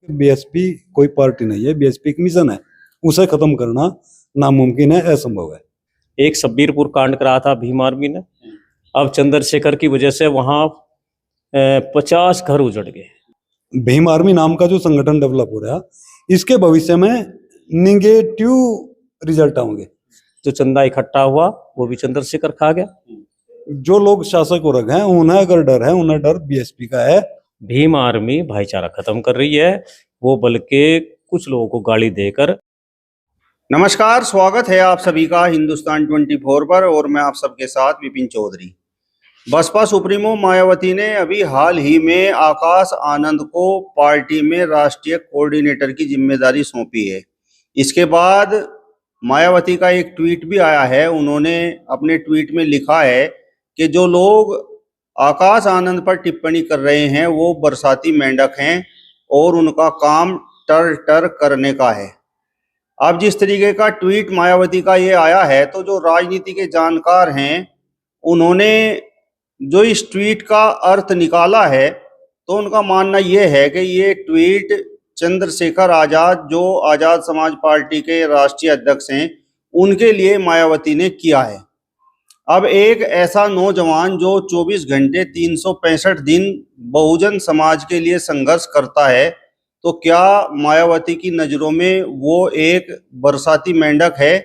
BSP कोई party नहीं है, बीएसपी एक मिशन है, उसे खत्म करना नामुमकिन है, असंभव है। एक शब्बीरपुर कांड करा था भीम आर्मी ने, अब चंद्रशेखर की वजह से वहां 50 घर उजड़ गए। भीम आर्मी नाम का जो संगठन डेवलप हो रहा, इसके भविष्य में निगेटिव रिजल्ट आएंगे। जो चंदा इकट्ठा हुआ वो भी चंद्रशेखर खा गया। जो लोग शासक वर्ग हैं उन्हें अगर डर है, उन्हें डर बीएसपी का है। भीम आर्मी भाईचारा खत्म कर रही है, वो बल्कि कुछ लोगों को गाली देकर। नमस्कार, स्वागत है आप सभी का हिंदुस्तान 24 पर और मैं आप सबके साथ विपिन चौधरी। बसपा सुप्रीमो मायावती ने अभी हाल ही में आकाश आनंद को पार्टी में राष्ट्रीय कोऑर्डिनेटर की जिम्मेदारी सौंपी है। इसके बाद मायावती का एक ट्वीट भी आया है। उन्होंने अपने ट्वीट में लिखा है कि जो लोग आकाश आनंद पर टिप्पणी कर रहे हैं वो बरसाती मेंढक हैं और उनका काम टर टर करने का है। अब जिस तरीके का ट्वीट मायावती का ये आया है, तो जो राजनीति के जानकार हैं उन्होंने जो इस ट्वीट का अर्थ निकाला है, तो उनका मानना ये है कि ये ट्वीट चंद्रशेखर आजाद, जो आजाद समाज पार्टी के राष्ट्रीय अध्यक्ष हैं, उनके लिए मायावती ने किया है। अब एक ऐसा नौजवान जो 24 घंटे 365 दिन बहुजन समाज के लिए संघर्ष करता है, तो क्या मायावती की नज़रों में वो एक बरसाती मेंढक है?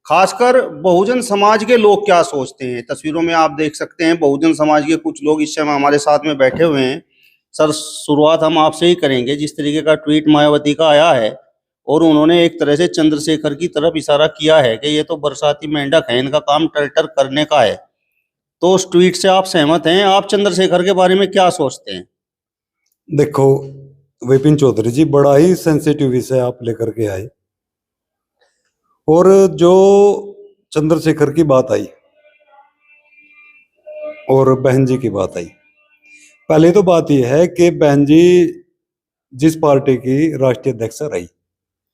खासकर बहुजन समाज के लोग क्या सोचते हैं? तस्वीरों में आप देख सकते हैं बहुजन समाज के कुछ लोग इस समय हमारे साथ में बैठे हुए हैं। सर, शुरुआत हम आपसे ही करेंगे। जिस तरीके का ट्वीट मायावती का आया है और उन्होंने एक तरह से चंद्रशेखर की तरफ इशारा किया है कि ये तो बरसाती मेंढक है, इनका काम टर्टर करने का है, तो उस ट्वीट से आप सहमत हैं? आप चंद्रशेखर के बारे में क्या सोचते हैं? देखो विपिन चौधरी जी, बड़ा ही सेंसिटिव विषय आप लेकर के आए। और जो चंद्रशेखर की बात आई और बहन जी की बात आई, पहले तो बात यह है कि बहन जी जिस पार्टी की राष्ट्रीय अध्यक्ष रही,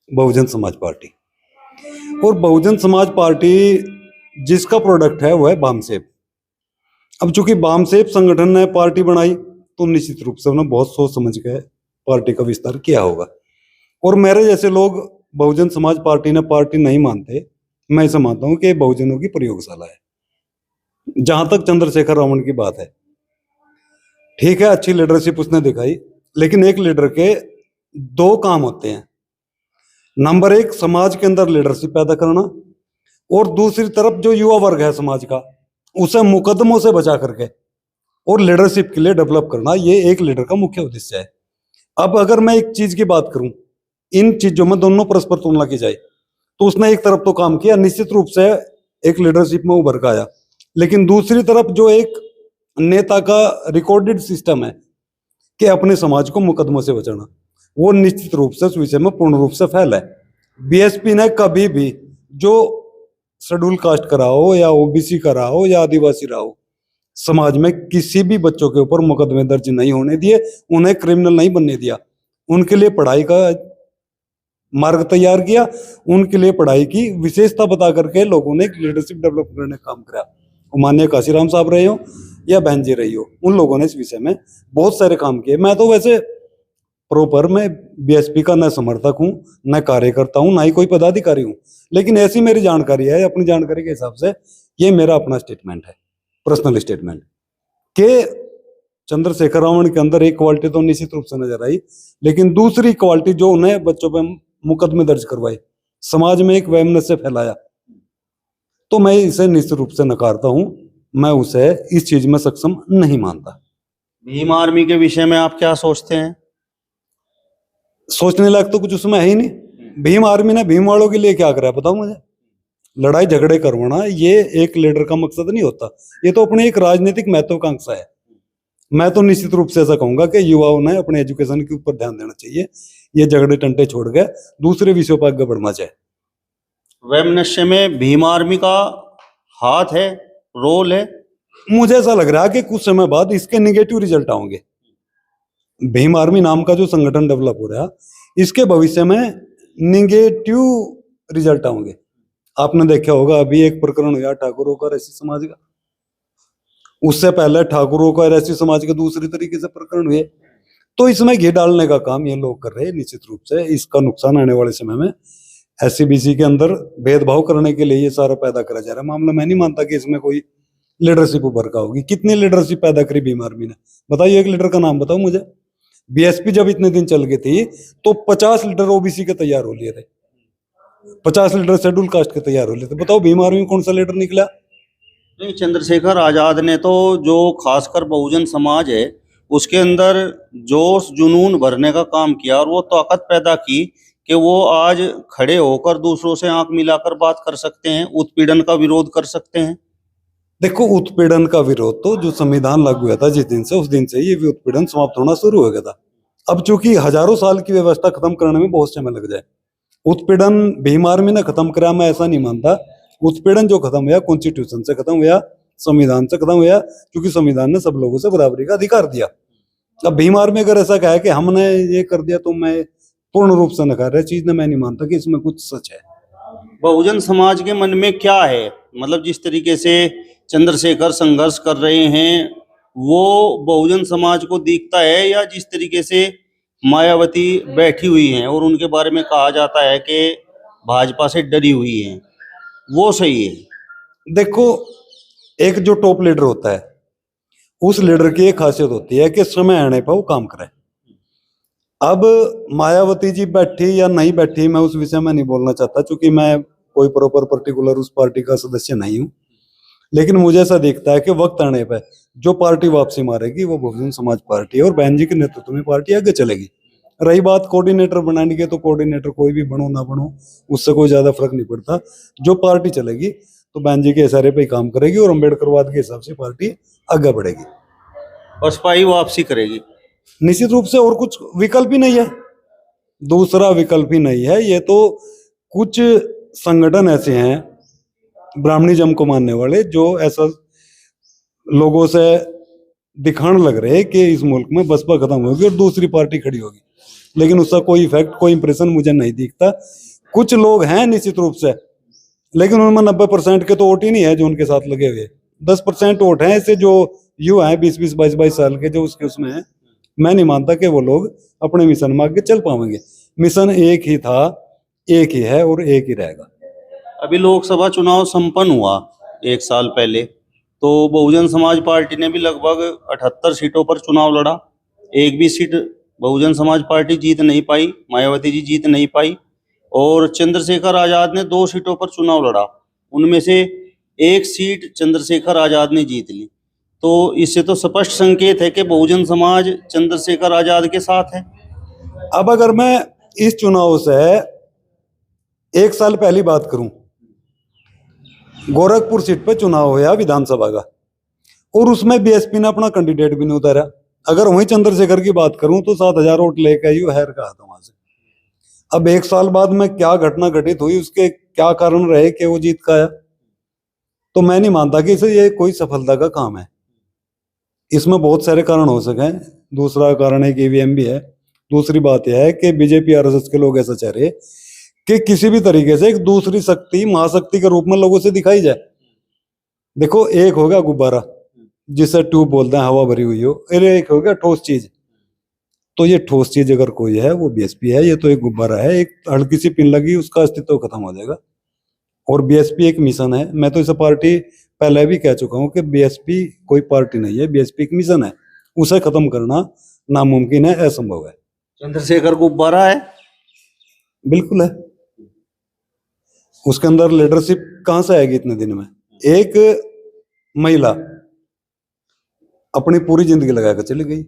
बहुजन समाज पार्टी, और बहुजन समाज पार्टी जिसका प्रोडक्ट है वो है बामसेब। अब चूंकि बामसेब संगठन ने पार्टी बनाई, तो निश्चित रूप से उन्होंने बहुत सोच समझ के पार्टी का विस्तार किया होगा। और मेरे जैसे लोग बहुजन समाज पार्टी ने पार्टी नहीं मानते। मैं ऐसा मानता हूं कि बहुजनों की प्रयोगशाला है। जहां तक चंद्रशेखर रावण की बात है, ठीक है, अच्छी लीडरशिप उसने दिखाई, लेकिन एक लीडर के दो काम होते हैं। नंबर एक, समाज के अंदर लीडरशिप पैदा करना, और दूसरी तरफ जो युवा वर्ग है समाज का, उसे मुकदमों से बचा करके और लीडरशिप के लिए डेवलप करना, ये एक लीडर का मुख्य उद्देश्य है। अब अगर मैं एक चीज की बात करूं, इन चीजों में दोनों परस्पर तुलना की जाए, तो उसने एक तरफ तो काम किया, निश्चित रूप से एक लीडरशिप में उभर का आया, लेकिन दूसरी तरफ जो एक नेता का रिकॉर्डेड सिस्टम है कि अपने समाज को मुकदमों से बचाना, वो निश्चित रूप से उस विषय में पूर्ण रूप से फेल है। बीएसपी ने कभी भी जो शेड्यूल कास्ट करा हो या ओबीसी का रहा हो या आदिवासी रहा हो, समाज में किसी भी बच्चों के ऊपर मुकदमे दर्ज नहीं होने दिए, उन्हें क्रिमिनल नहीं बनने दिया। उनके लिए पढ़ाई का मार्ग तैयार किया, उनके लिए पढ़ाई की विशेषता बता करके लोगों ने लीडरशिप डेवलप करने का काम किया। माननीय काशीराम साहब रहे हो या बहन जी रही हो, उन लोगों ने इस विषय में बहुत सारे काम किए। मैं तो वैसे प्रॉपर मैं बीएसपी का न समर्थक हूँ, न कार्यकर्ता हूँ, ना ही कोई पदाधिकारी हूँ, लेकिन ऐसी मेरी जानकारी है, अपनी जानकारी के हिसाब से ये मेरा अपना स्टेटमेंट है, पर्सनल स्टेटमेंट, कि चंद्रशेखर रावण के अंदर एक क्वालिटी तो निश्चित रूप से नजर आई, लेकिन दूसरी क्वालिटी जो उन्हें बच्चों पे मुकदमे दर्ज करवाए, समाज में एक वहमनस से फैलाया, तो मैं इसे निश्चित रूप से नकारता हूं। मैं उसे इस चीज में सक्षम नहीं मानता। भीम आर्मी के विषय में आप क्या सोचते हैं? सोचने लायक तो कुछ उसमें है ही नहीं। भीम आर्मी ने भीम वालों के लिए क्या करा बताओ मुझे? लड़ाई झगड़े करवाना ये एक लीडर का मकसद नहीं होता, ये तो अपनी एक राजनीतिक महत्वाकांक्षा है। मैं तो निश्चित रूप से ऐसा कहूंगा कि युवाओं ने अपने एजुकेशन के ऊपर ध्यान देना चाहिए, ये झगड़े टंटे छोड़ के दूसरे विषयों पर आगे बढ़ना चाहिए। वैमनस्य में भीम आर्मी का हाथ है, रोल है? मुझे ऐसा लग रहा है कि कुछ समय बाद इसके निगेटिव रिजल्ट आएंगे। भीम आर्मी नाम का जो संगठन डेवलप हो रहा, इसके भविष्य में निगेटिव रिजल्ट आएंगे। आपने देखा होगा अभी एक प्रकरण हुआ ठाकुरों का रैसी समाज का, उससे पहले ठाकुरों का रैसी समाज के दूसरी तरीके से प्रकरण हुए, तो इसमें घी डालने का काम ये लोग कर रहे हैं निश्चित रूप से। इसका नुकसान आने वाले समय में SC-BC के अंदर भेदभाव करने के लिए ये सारा पैदा करा जा रहा है मामला। मैं नहीं मानता कि इसमें कोई लीडरशिप उभर का होगी। कितनी लीडरशिप पैदा करी भीम आर्मी ने, बताइए एक लीडर का नाम बताओ मुझे। BSP जब इतने दिन चल गई थी तो 50 लीडर OBC के तैयार हो लिए थे, 50 लीडर शेड्यूल कास्ट के तैयार हो लिए थे। बताओ भीम आर्मी में कौन सा लीडर निकला? नहीं, चंद्रशेखर आजाद ने तो जो खासकर बहुजन समाज है उसके अंदर जोश जुनून भरने का काम किया और वो ताकत पैदा की कि वो आज खड़े होकर दूसरों से आंख मिलाकर बात कर सकते हैं, उत्पीड़न का विरोध कर सकते हैं। देखो, उत्पीड़न का विरोध तो जो संविधान लागू हुआ था जिस दिन से, उस दिन से ये उत्पीड़न समाप्त होना शुरू हो गया था। अब चूंकि हजारों साल की व्यवस्था खत्म करने में बहुत समय लग जाए, उत्पीड़न भीम आर्मी ने खत्म करा, मैं ऐसा नहीं मानता। उत्पीड़न जो खत्म हुआ कॉन्स्टिट्यूशन से खत्म हुआ, संविधान से खत्म हुआ, क्योंकि संविधान ने सब लोगों से बराबरी का अधिकार दिया। अब भीम आर्मी अगर ऐसा कहे कि हमने ये कर दिया तो मैं पूर्ण रूप से नकार रहा चीज ने, मैं नहीं मानता कि इसमें कुछ सच है। बहुजन समाज के मन में क्या है, मतलब जिस तरीके से चंद्रशेखर संघर्ष कर रहे हैं वो बहुजन समाज को दिखता है, या जिस तरीके से मायावती बैठी हुई हैं और उनके बारे में कहा जाता है कि भाजपा से डरी हुई हैं, वो सही है? देखो, एक जो टॉप लीडर होता है उस लीडर की एक खासियत होती है कि समय आने पर वो काम करे। अब मायावती जी बैठी या नहीं बैठी, मैं उस विषय में नहीं बोलना चाहता, क्योंकि मैं कोई प्रॉपर पर्टिकुलर उस पार्टी का सदस्य नहीं हूं। लेकिन मुझे ऐसा दिखता है कि वक्त आने पर जो पार्टी वापसी मारेगी वो बहुजन समाज पार्टी है, और बहन जी के नेतृत्व में पार्टी आगे चलेगी। रही बात कोऑर्डिनेटर बनाने की, तो कोऑर्डिनेटर कोई भी बनो ना बनो उससे कोई ज्यादा फर्क नहीं पड़ता। जो पार्टी चलेगी तो बहन जी के इशारे पे ही काम करेगी और अम्बेडकरवाद के हिसाब से पार्टी आगे बढ़ेगी। बसपा ही वापसी करेगी निश्चित रूप से, और कुछ विकल्प ही नहीं है, दूसरा विकल्प ही नहीं है। ये तो कुछ संगठन ऐसे हैं ब्राह्मणिज्म को मानने वाले जो ऐसा लोगों से दिखाने लग रहे हैं कि इस मुल्क में बसपा खत्म होगी और दूसरी पार्टी खड़ी होगी, लेकिन उसका कोई इफेक्ट, कोई इंप्रेशन मुझे नहीं दिखता। कुछ लोग हैं निश्चित रूप से, लेकिन उनमें 90% के तो वोट ही नहीं है जो उनके साथ लगे हुए। 10% वोट हैं ऐसे जो युवा हैं 20-20, 22-22 साल के, जो उसके उसमें है। मैं नहीं मानता कि वो लोग अपने मिशन में आगे चल पाएंगे। मिशन एक ही था, एक ही है और एक ही रहेगा। अभी लोकसभा चुनाव संपन्न हुआ एक साल पहले, तो बहुजन समाज पार्टी ने भी लगभग 78 सीटों पर चुनाव लड़ा। एक भी सीट बहुजन समाज पार्टी जीत नहीं पाई, मायावती जी जीत नहीं पाई, और चंद्रशेखर आजाद ने 2 सीटों पर चुनाव लड़ा, उनमें से 1 सीट चंद्रशेखर आजाद ने जीत ली। तो इससे तो स्पष्ट संकेत है कि बहुजन समाज चंद्रशेखर आजाद के साथ है। अब अगर मैं इस चुनाव से 1 साल पहली बात करूं, गोरखपुर सीट पे चुनाव हुआ विधानसभा का, और उसमें BSP ने अपना कैंडिडेट भी नहीं उतारा। अगर वहीं चंद्रशेखर की बात करूं तो 7,000 वोट लेकर ही हैर कहा था वहां से। अब 1 साल बाद में क्या घटना घटित हुई, उसके क्या कारण रहे कि वो जीत का आया, तो मैं नहीं मानता कि इसे ये कोई सफलता का काम है। इसमें बहुत सारे कारण हो सके। दूसरा कारण है कि EVM भी है। दूसरी बात यह है कि BJP RSS के लोग ऐसा चाह रहे कि किसी भी तरीके से एक दूसरी शक्ति, महाशक्ति के रूप में लोगों से दिखाई जाए। देखो, एक हो गया गुब्बारा जिसे ट्यूब बोलते हैं, हवा भरी हुई हो, एक हो गया ठोस चीज। तो ये ठोस चीज अगर कोई है वो BSP है। ये तो एक गुब्बारा है, एक हल्की सी पिन लगी उसका अस्तित्व खत्म हो जाएगा। और BSP एक मिशन है। मैं तो इस पार्टी पहले भी कह चुका हूं कि BSP कोई पार्टी नहीं है, BSP एक मिशन है। उसे खत्म करना नामुमकिन है, असंभव है। चंद्रशेखर गुब्बारा है? बिल्कुल है। उसके अंदर लीडरशिप कहां से आएगी इतने दिन में? एक महिला अपनी पूरी जिंदगी लगाकर चली गई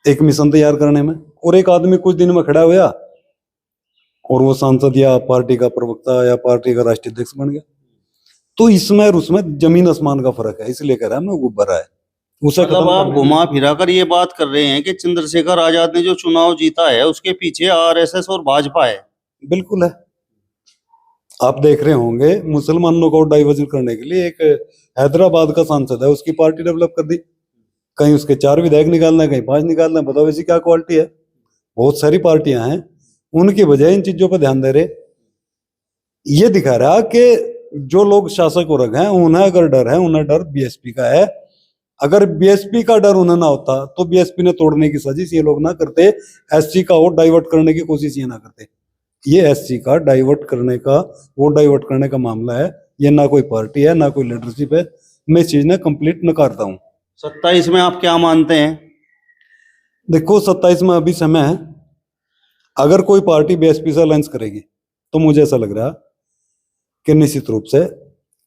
एक मिशन तैयार करने में, और एक आदमी कुछ दिन में खड़ा हुआ और वो सांसद या पार्टी का प्रवक्ता या पार्टी का राष्ट्रीय अध्यक्ष बन गया। तो इसमें और उसमें जमीन आसमान का फर्क है, इसलिए कह रहा है मैं गुब्बारा है। उसे मतलब आप घुमा फिरा कर ये बात कर रहे हैं कि चंद्रशेखर आजाद ने जो चुनाव जीता है उसके पीछे RSS और भाजपा है? बिल्कुल है। आप देख रहे होंगे मुसलमानों को डाइवर्जन करने के लिए एक हैदराबाद का सांसद है, उसकी पार्टी डेवलप कर दी। कहीं उसके 4 विधायक निकालना है, कहीं 5 निकालना है। बताओ ऐसी क्या क्वालिटी है? बहुत सारी पार्टियां हैं, उनकी बजाय इन चीजों पर ध्यान दे रहे। ये दिखा रहा कि जो लोग शासक वर्ग हैं उन्हें अगर डर है, उन्हें डर BSP का है, अगर बीएसपी का डर उन्हें ना होता तो बीएसपी ने तोड़ने की साजिश ये लोग ना करते, एससी का वोट डाइवर्ट करने की कोशिश ये ना करते। ये एससी का वोट डाइवर्ट करने का मामला है, ये ना कोई पार्टी है ना कोई लीडरशिप है। मैं इस चीज ने कंप्लीट नकारता हूँ। 27 में आप क्या मानते हैं? देखो 27 में अभी समय है, अगर कोई पार्टी बीएसपी से अलायंस करेगी तो मुझे ऐसा लग रहा कि निश्चित रूप से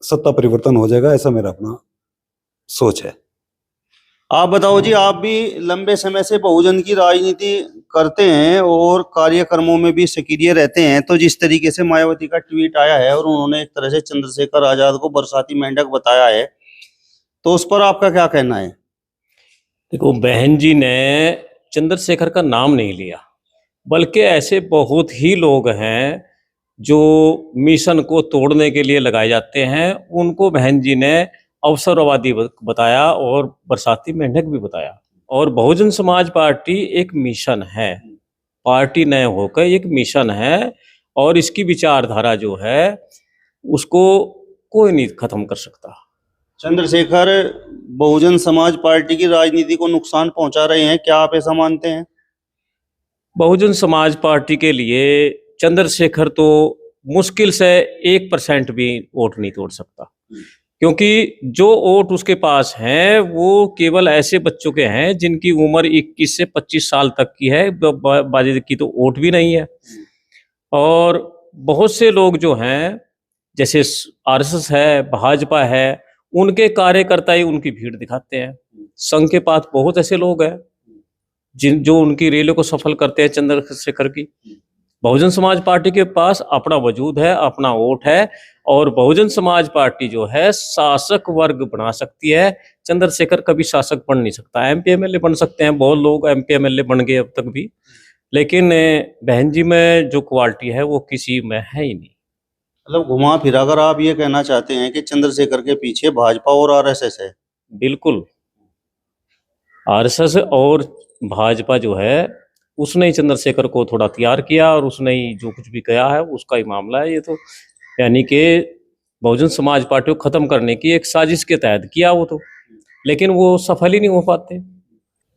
सत्ता परिवर्तन हो जाएगा, ऐसा मेरा अपना सोच है। आप बताओ जी, आप भी लंबे समय से बहुजन की राजनीति करते हैं और कार्यक्रमों में भी सक्रिय रहते हैं, तो जिस तरीके से मायावती का ट्वीट आया है और उन्होंने एक तरह से चंद्रशेखर आजाद को बरसाती मेंढक बताया है, तो उस पर आपका क्या कहना है? देखो, बहन जी ने चंद्रशेखर का नाम नहीं लिया, बल्कि ऐसे बहुत ही लोग हैं जो मिशन को तोड़ने के लिए लगाए जाते हैं, उनको बहन जी ने अवसरवादी बताया और बरसाती मेंढक भी बताया। और बहुजन समाज पार्टी एक मिशन है, पार्टी न होकर एक मिशन है, और इसकी विचारधारा जो है उसको कोई नहीं खत्म कर सकता। चंद्रशेखर बहुजन समाज पार्टी की राजनीति को नुकसान पहुंचा रहे हैं, क्या आप ऐसा मानते हैं? बहुजन समाज पार्टी के लिए चंद्रशेखर तो मुश्किल से 1% भी वोट नहीं तोड़ सकता, क्योंकि जो वोट उसके पास हैं वो केवल ऐसे बच्चों के हैं जिनकी उम्र 21 से 25 साल तक की है, बाजी की तो वोट भी नहीं है। और बहुत से लोग जो हैं, जैसे आरएसएस है, भाजपा है, उनके कार्यकर्ता ही उनकी भीड़ दिखाते हैं। संघ के पास बहुत ऐसे लोग हैं जो उनकी रैलियों को सफल करते हैं चंद्रशेखर की। बहुजन समाज पार्टी के पास अपना वजूद है, अपना वोट है, और बहुजन समाज पार्टी जो है शासक वर्ग बना सकती है। चंद्रशेखर कभी शासक बन नहीं सकता। एमपी एमएलए बन सकते हैं, बहुत लोग एमपी एमएलए बन गए अब तक भी, लेकिन बहन जी में जो क्वालिटी है वो किसी में है ही नहीं। मतलब घुमा फिरा कर आप ये कहना चाहते हैं कि चंद्रशेखर के पीछे भाजपा और आरएसएस है? बिल्कुल, आरएसएस और भाजपा जो है उसने ही चंद्रशेखर को थोड़ा तैयार किया, और उसने ही जो कुछ भी किया है उसका ही मामला है ये तो। यानी कि बहुजन समाज पार्टी को खत्म करने की एक साजिश के तहत किया वो तो, लेकिन वो सफल ही नहीं हो पाते।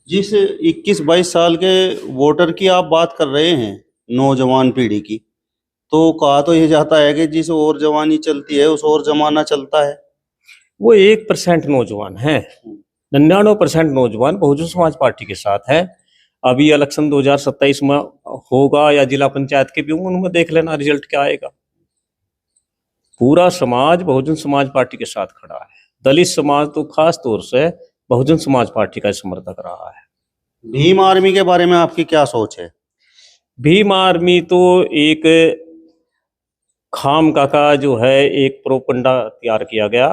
जिस 21-22 साल के वोटर की आप बात कर रहे हैं, नौजवान पीढ़ी की, तो कहा तो ये जाता है कि जिस ओर जवानी चलती है उस ओर जमाना चलता है। वो 1% नौजवान है, 99% नौजवान बहुजन समाज पार्टी के साथ है। अभी इलेक्शन 2027 में होगा या जिला पंचायत के भी, उनमें देख लेना रिजल्ट क्या आएगा। पूरा समाज बहुजन समाज पार्टी के साथ खड़ा है। दलित समाज तो खास तौर से बहुजन समाज पार्टी का समर्थक रहा है। भीम आर्मी के बारे में आपकी क्या सोच है? भीम आर्मी तो एक खाम का जो है एक प्रोपगंडा तैयार किया गया,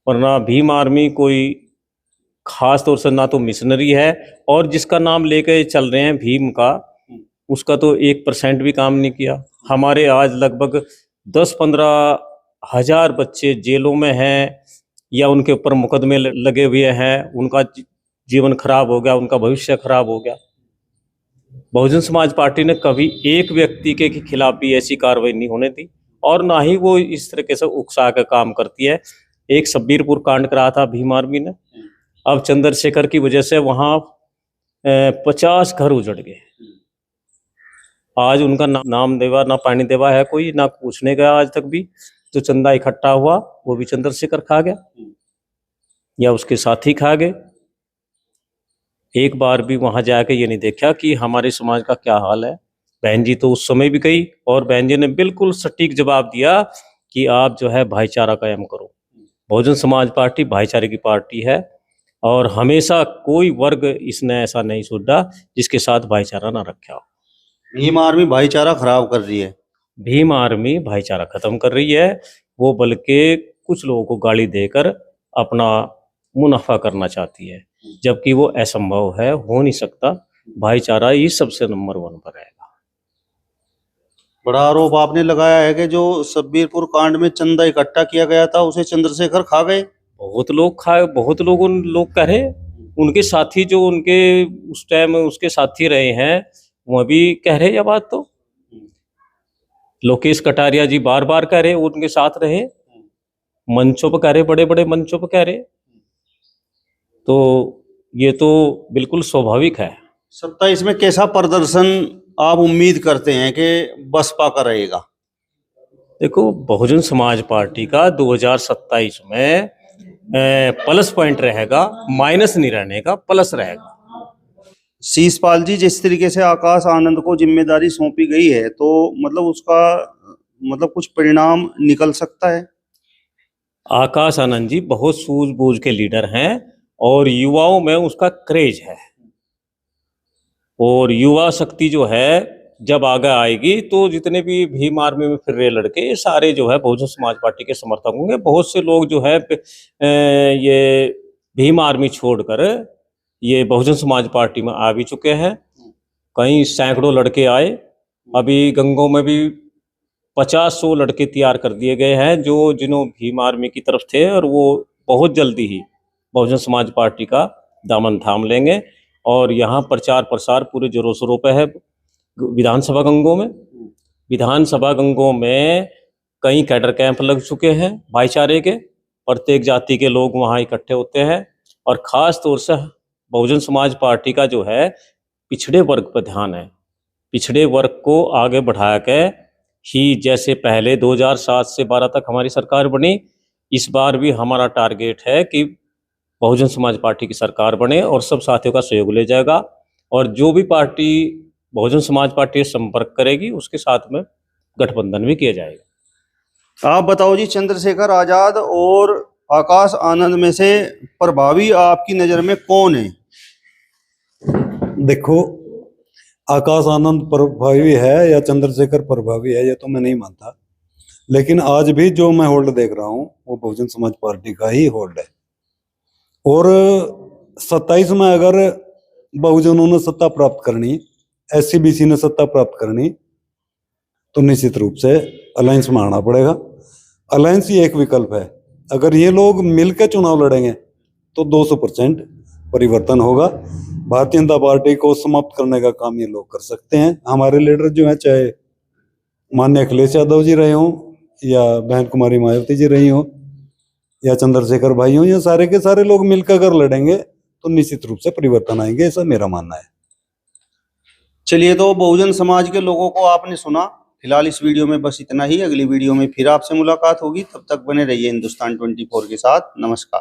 वरना भीम आर्मी कोई खास तौर से ना तो मिशनरी है, और जिसका नाम लेके चल रहे हैं भीम का, उसका तो 1% भी काम नहीं किया। हमारे आज लगभग 10-15 हजार बच्चे जेलों में हैं या उनके ऊपर मुकदमे लगे हुए हैं, उनका जीवन खराब हो गया, उनका भविष्य खराब हो गया। बहुजन समाज पार्टी ने कभी एक व्यक्ति के खिलाफ भी ऐसी कार्रवाई नहीं होने दी, और ना ही वो इस तरीके से उकसा कर काम करती है। एक शब्बीरपुर कांड करा था भीम आर्मी ने, अब चंद्रशेखर की वजह से वहां 50 घर उजड़ गए। आज उनका नाम देवा ना पानी देवा है कोई, ना पूछने गया आज तक भी। जो चंदा इकट्ठा हुआ वो भी चंद्रशेखर खा गया या उसके साथी खा गए। एक बार भी वहां जाके ये नहीं देखा कि हमारे समाज का क्या हाल है। बहन जी तो उस समय भी गई, और बहन जी ने बिल्कुल सटीक जवाब दिया कि आप जो है भाईचारा कायम करो। बहुजन समाज पार्टी भाईचारे की पार्टी है, और हमेशा कोई वर्ग इसने ऐसा नहीं सोचा जिसके साथ भाईचारा ना रखा हो। भीम आर्मी भाईचारा खराब कर रही है? भीम आर्मी भाईचारा खत्म कर रही है, वो बल्कि कुछ लोगों को गाली देकर अपना मुनाफा करना चाहती है, जबकि वो असंभव है, हो नहीं सकता। भाईचारा ही सबसे नंबर 1 पर रहेगा। बड़ा आरोप आपने लगाया है कि जो शब्बीरपुर कांड में चंदा इकट्ठा किया गया था उसे चंद्रशेखर खा गए। बहुत लोग खाए, बहुत लोग कह रहे, उनके साथी जो उनके उस टाइम उसके साथी रहे हैं वह भी कह रहे ये बात। तो लोकेश कटारिया जी बार बार कह रहे उनके साथ रहे, मंचों पर कह रहे, बड़े बड़े मंचों पर कह रहे। तो ये तो बिल्कुल स्वाभाविक है। 27 में कैसा प्रदर्शन आप उम्मीद करते हैं कि बसपा का रहेगा? देखो, बहुजन समाज पार्टी का 2027 में प्लस पॉइंट रहेगा, माइनस नहीं रहने का, प्लस रहेगा। शीशपाल जी, जिस तरीके से आकाश आनंद को जिम्मेदारी सौंपी गई है, तो मतलब उसका मतलब कुछ परिणाम निकल सकता है? आकाश आनंद जी बहुत सूझबूझ के लीडर हैं और युवाओं में उसका क्रेज है, और युवा शक्ति जो है जब आगे आएगी तो जितने भी भीम आर्मी में फिर रहे लड़के, ये सारे जो है बहुजन समाज पार्टी के समर्थक होंगे। बहुत से लोग जो है ये भीम आर्मी छोड़कर ये बहुजन समाज पार्टी में आ भी चुके हैं। कई सैकड़ों लड़के आए, अभी गंगों में भी 50-100 लड़के तैयार कर दिए गए हैं जो जिन्हों भीम आर्मी की तरफ थे, और वो बहुत जल्दी ही बहुजन समाज पार्टी का दामन थाम लेंगे। और यहाँ प्रचार प्रसार पूरे जोरों शोरों पे है। विधानसभा गंगों में कई कैडर कैंप लग चुके हैं भाईचारे के, प्रत्येक जाति के लोग वहाँ इकट्ठे होते हैं। और ख़ास तौर से बहुजन समाज पार्टी का जो है पिछड़े वर्ग पर ध्यान है। पिछड़े वर्ग को आगे बढ़ा के ही, जैसे पहले 2007 से 12 तक हमारी सरकार बनी, इस बार भी हमारा टारगेट है कि बहुजन समाज पार्टी की सरकार बने और सब साथियों का सहयोग ले जाएगा। और जो भी पार्टी बहुजन समाज पार्टी से संपर्क करेगी उसके साथ में गठबंधन भी किया जाएगा। आप बताओ जी, चंद्रशेखर आजाद और आकाश आनंद में से प्रभावी आपकी नजर में कौन है? देखो, आकाश आनंद प्रभावी है या चंद्रशेखर प्रभावी है, ये तो मैं नहीं मानता, लेकिन आज भी जो मैं होल्ड देख रहा हूँ वो बहुजन समाज पार्टी का ही होल्ड है। और 27 में अगर बहुजनों ने सत्ता प्राप्त करनी, SC-BC ने सत्ता प्राप्त करनी, तो निश्चित रूप से अलायंस में आना पड़ेगा। अलायंस ही एक विकल्प है। अगर ये लोग मिलकर चुनाव लड़ेंगे तो 200% परिवर्तन होगा। भारतीय जनता पार्टी को समाप्त करने का काम ये लोग कर सकते हैं। हमारे लीडर जो हैं, चाहे माननीय अखिलेश यादव जी रहे हों या बहन कुमारी मायावती जी रही हों या चंद्रशेखर भाई हों, या सारे के सारे लोग मिलकर अगर लड़ेंगे तो निश्चित रूप से परिवर्तन आएंगे, ऐसा मेरा मानना है। चलिए, तो बहुजन समाज के लोगों को आपने सुना। फिलहाल इस वीडियो में बस इतना ही। अगली वीडियो में फिर आपसे मुलाकात होगी। तब तक बने रहिए हिंदुस्तान 24 के साथ। नमस्कार।